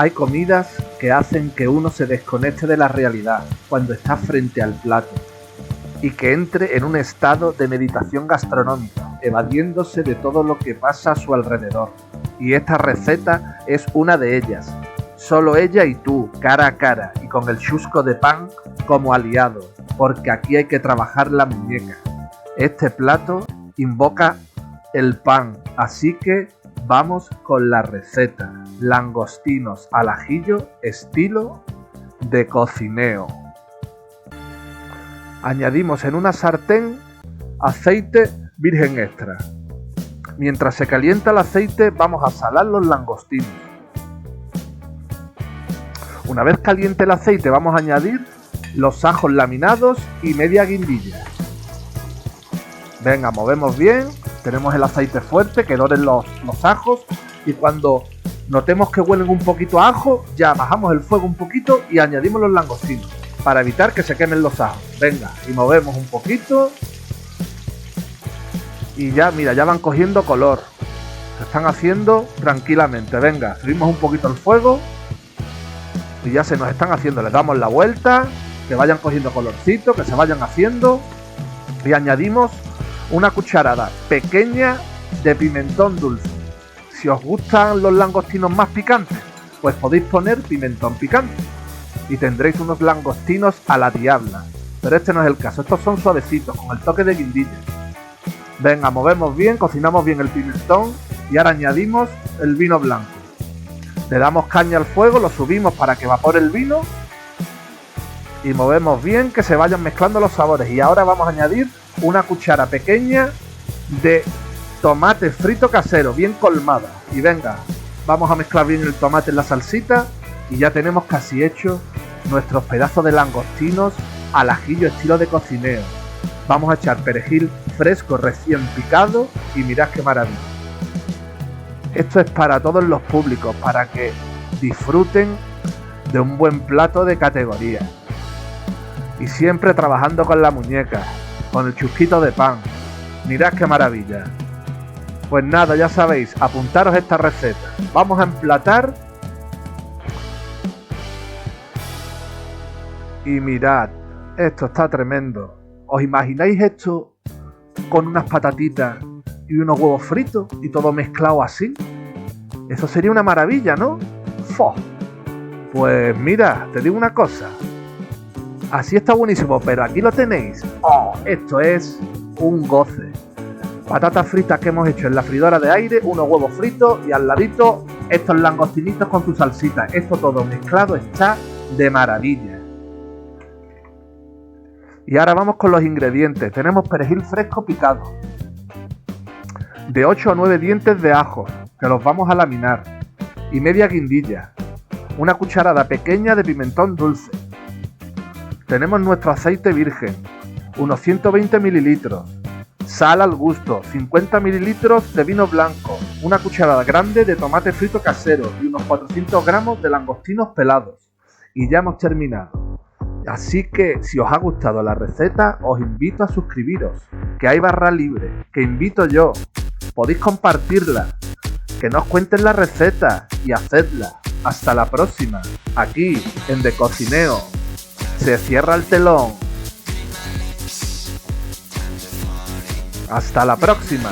Hay comidas que hacen que uno se desconecte de la realidad cuando está frente al plato y que entre en un estado de meditación gastronómica, evadiéndose de todo lo que pasa a su alrededor. Y esta receta es una de ellas. Solo ella y tú, cara a cara, y con el chusco de pan como aliado, porque aquí hay que trabajar la muñeca. Este plato invoca el pan, así que vamos con la receta. Langostinos al ajillo, estilo de cocineo. Añadimos en una sartén aceite virgen extra. Mientras se calienta el aceite, vamos a salar los langostinos. Una vez caliente el aceite, vamos a añadir los ajos laminados y media guindilla. Venga, movemos bien. Tenemos el aceite fuerte, que doren los ajos. Y cuando notemos que huelen un poquito a ajo, ya bajamos el fuego un poquito y añadimos los langostinos para evitar que se quemen los ajos. Venga, y movemos un poquito. Y ya, mira, ya van cogiendo color. Se están haciendo tranquilamente. Venga, subimos un poquito el fuego. Y ya se nos están haciendo. Les damos la vuelta. Que vayan cogiendo colorcito, que se vayan haciendo. Y añadimos una cucharada pequeña de pimentón dulce. Si os gustan los langostinos más picantes, pues podéis poner pimentón picante. Y tendréis unos langostinos a la diabla. Pero este no es el caso. Estos son suavecitos, con el toque de guindilla. Venga, movemos bien, cocinamos bien el pimentón. Y ahora añadimos el vino blanco. Le damos caña al fuego, lo subimos para que evapore el vino. Y movemos bien, que se vayan mezclando los sabores. Y ahora vamos a añadir una cuchara pequeña de tomate frito casero, bien colmada. Y venga, vamos a mezclar bien el tomate en la salsita. Y ya tenemos casi hecho nuestros pedazos de langostinos al ajillo estilo de cocineo. Vamos a echar perejil fresco recién picado y mirad qué maravilla. Esto es para todos los públicos, para que disfruten de un buen plato de categoría. Y siempre trabajando con la muñeca, con el chusquito de pan. Mirad qué maravilla. Pues nada, ya sabéis, apuntaros esta receta. Vamos a emplatar. Y mirad, esto está tremendo. ¿Os imagináis esto con unas patatitas y unos huevos fritos y todo mezclado así? Eso sería una maravilla, ¿no? ¡Fo! Pues mira, te digo una cosa. Así está buenísimo, pero aquí lo tenéis. ¡Oh! Esto es un goce. Patatas fritas que hemos hecho en la freidora de aire, unos huevos fritos y al ladito estos langostinitos con su salsita. Esto todo mezclado está de maravilla. Y ahora vamos con los ingredientes. Tenemos perejil fresco picado, de 8 a 9 dientes de ajo, que los vamos a laminar, y media guindilla, una cucharada pequeña de pimentón dulce. Tenemos nuestro aceite virgen, unos 120 mililitros, sal al gusto, 50 mililitros de vino blanco, una cucharada grande de tomate frito casero y unos 400 gramos de langostinos pelados. Y ya hemos terminado. Así que si os ha gustado la receta, os invito a suscribiros, que hay barra libre, que invito yo. Podéis compartirla, que nos cuenten la receta y hacedla. Hasta la próxima, aquí en De Cocineo. Se cierra el telón. Hasta la próxima.